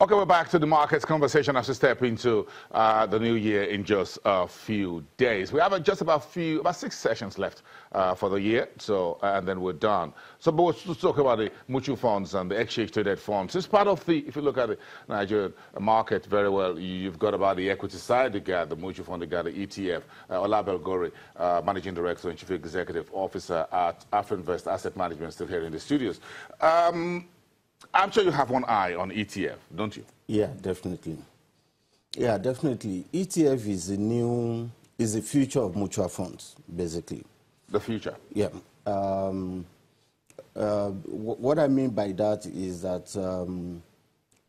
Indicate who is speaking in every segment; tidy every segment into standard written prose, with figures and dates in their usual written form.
Speaker 1: Okay, we're back to the markets conversation as we step into the new year in just a few days. We have just about 6 sessions left for the year, so and then we're done. So, but we'll talk about the mutual funds and the exchange-traded funds. It's part of the, if you look at the Nigerian market very well, you've got about the equity side, you got the mutual fund, you got the ETF. Olabel Gori, Managing Director and Chief Executive Officer at Afrinvest Asset Management, still here in the studios. I'm sure you have one eye on ETF, don't you?
Speaker 2: Yeah, definitely. Yeah, definitely. ETF is the future of mutual funds, basically.
Speaker 1: The future?
Speaker 2: Yeah. What I mean by that is that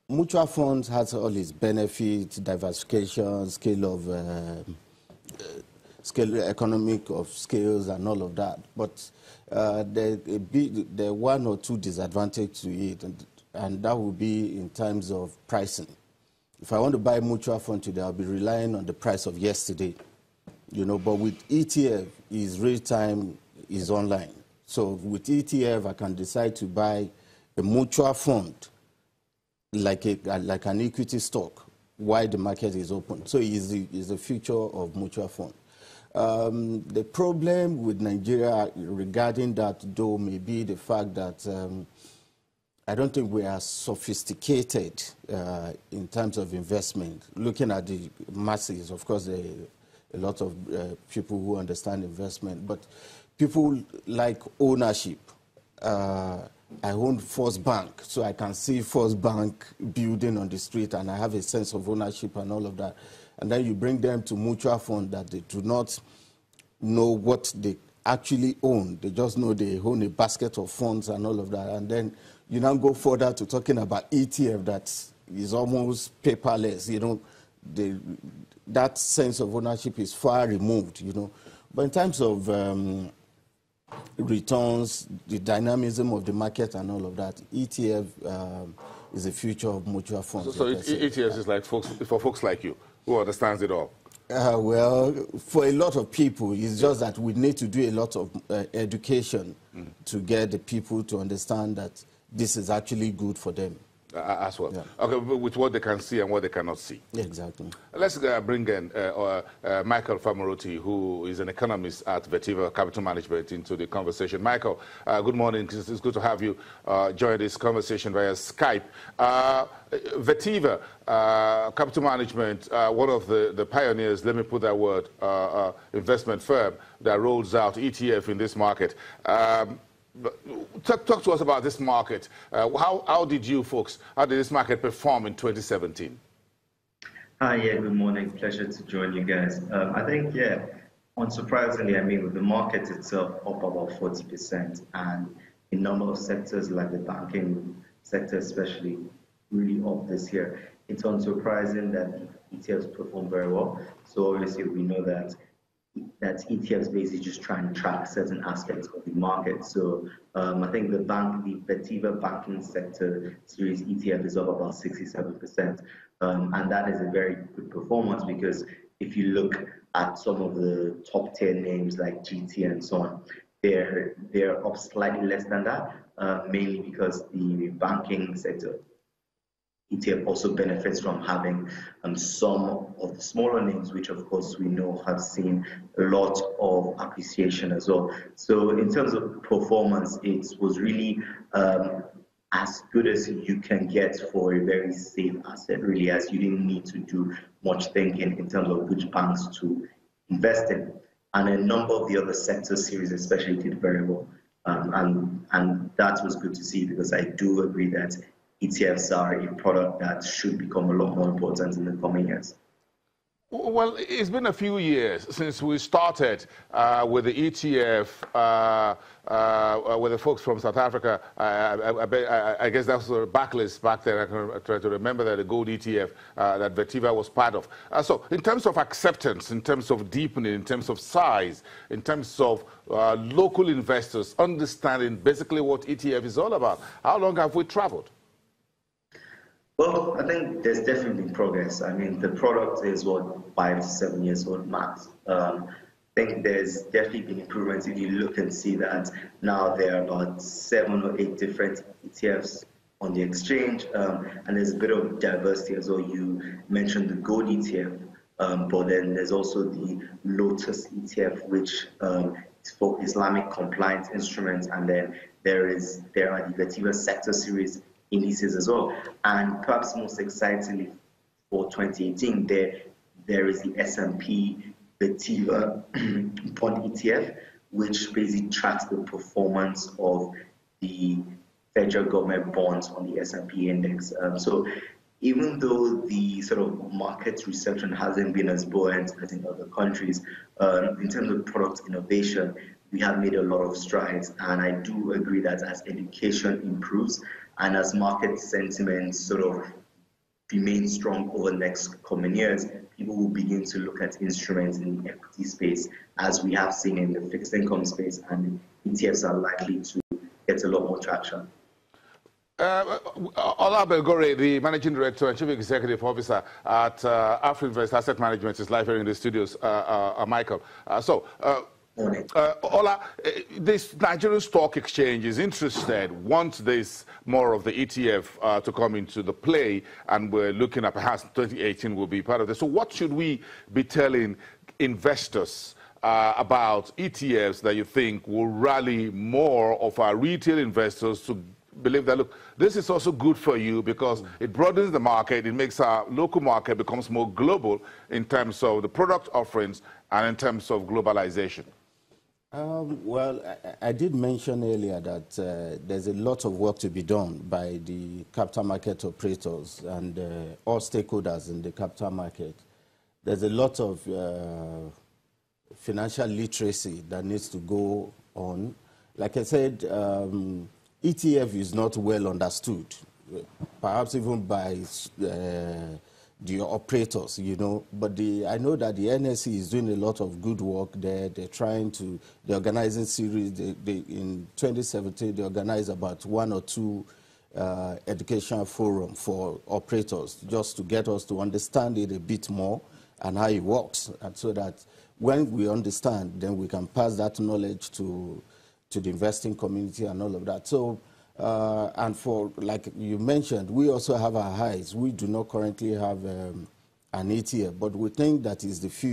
Speaker 2: mutual funds has all its benefits, diversification, economic of scales and all of that. But there are one or two disadvantages to it, and that will be in terms of pricing. If I want to buy a mutual fund today, I'll be relying on the price of yesterday. But with ETF, is real time, is online. So with ETF, I can decide to buy a mutual fund like an equity stock while the market is open. So it's the future of mutual fund. The problem with Nigeria regarding that, though, may be the fact that I don't think we are sophisticated in terms of investment. Looking at the masses, of course, there are a lot of people who understand investment, but people like ownership. I own First Bank, so I can see First Bank building on the street, and I have a sense of ownership and all of that. And then you bring them to mutual fund that they do not know what they actually own. They just know they own a basket of funds and all of that. And then you now go further to talking about ETF that is almost paperless. That sense of ownership is far removed, But in terms of returns, the dynamism of the market and all of that, ETF is the future of mutual funds.
Speaker 1: So ETFs is like for folks like you who understands it all.
Speaker 2: Well, for a lot of people, it's just that we need to do a lot of education to get the people to understand that this is actually good for them.
Speaker 1: As well.
Speaker 2: Yeah.
Speaker 1: Okay, with what they can see and what they cannot see.
Speaker 2: Exactly.
Speaker 1: Let's bring in Michael Famoroti, who is an economist at Vertiva Capital Management, into the conversation. Michael, good morning. It's good to have you join this conversation via Skype. Vertiva Capital Management, one of the pioneers, let me put that word, investment firm that rolls out ETF in this market. Talk to us about this market. How did this market perform in 2017?
Speaker 3: Hi, yeah, good morning. Pleasure to join you guys. I think, yeah, unsurprisingly, with the market itself up about 40%, and a number of sectors like the banking sector especially really up this year. It's unsurprising that ETFs perform very well. So obviously we know that ETFs basically just try and track certain aspects of the market. So I think the Vertiva banking sector series ETF is up about 67%. And that is a very good performance, because if you look at some of the top 10 names like GT and so on, they're up slightly less than that, mainly because the banking sector ETF also benefits from having some of the smaller names, which of course we know have seen a lot of appreciation as well. So in terms of performance, it was really as good as you can get for a very safe asset, really, as you didn't need to do much thinking in terms of which banks to invest in. And a number of the other sector series especially did very well. And that was good to see, because I do agree that ETFs are a product that should become a lot more important in the coming years.
Speaker 1: Well, it's been a few years since we started with the ETF, with the folks from South Africa. I guess that was a backlist back then. I can try to remember that, the gold ETF that Vertiva was part of. So in terms of acceptance, in terms of deepening, in terms of size, in terms of local investors understanding basically what ETF is all about, how long have we traveled?
Speaker 3: Well, I think there's definitely progress. The product is 5 to 7 years old max. I think there's definitely been improvements. If you look and see that now there are about 7 or 8 different ETFs on the exchange, and there's a bit of diversity as well. You mentioned the gold ETF, but then there's also the Lotus ETF, which is for Islamic compliance instruments, and then there are the Vetiver sector series indices as well. And perhaps most excitingly for 2018, there is the S&P Vetiver bond ETF, which basically tracks the performance of the federal government bonds on the S&P index. So even though the sort of market reception hasn't been as buoyant as in other countries, in terms of product innovation, we have made a lot of strides. And I do agree that as education improves and as market sentiment sort of remains strong over the next coming years, people will begin to look at instruments in the equity space, as we have seen in the fixed income space, and ETFs are likely to get a lot more traction.
Speaker 1: Ola Belgore, the Managing Director and Chief Executive Officer at Afrinvest Asset Management, is live here in the studios. Michael. Ola, this Nigerian Stock Exchange is interested, wants this more of the ETF to come into the play, and we're looking at perhaps 2018 will be part of this. So what should we be telling investors about ETFs that you think will rally more of our retail investors to believe that, look, this is also good for you because it broadens the market, it makes our local market becomes more global in terms of the product offerings and in terms of globalization?
Speaker 2: Well, I did mention earlier that there's a lot of work to be done by the capital market operators and all stakeholders in the capital market. There's a lot of financial literacy that needs to go on. Like I said, ETF is not well understood, perhaps even by the operators, you know. But I know that the NSE is doing a lot of good work there. They're organizing series. In 2017, they organized about 1 or 2 educational forum for operators, just to get us to understand it a bit more and how it works, and so that when we understand, then we can pass that knowledge to the investing community and all of that. So, and for, like you mentioned, we also have our highs. We do not currently have an ETF, but we think that is the future.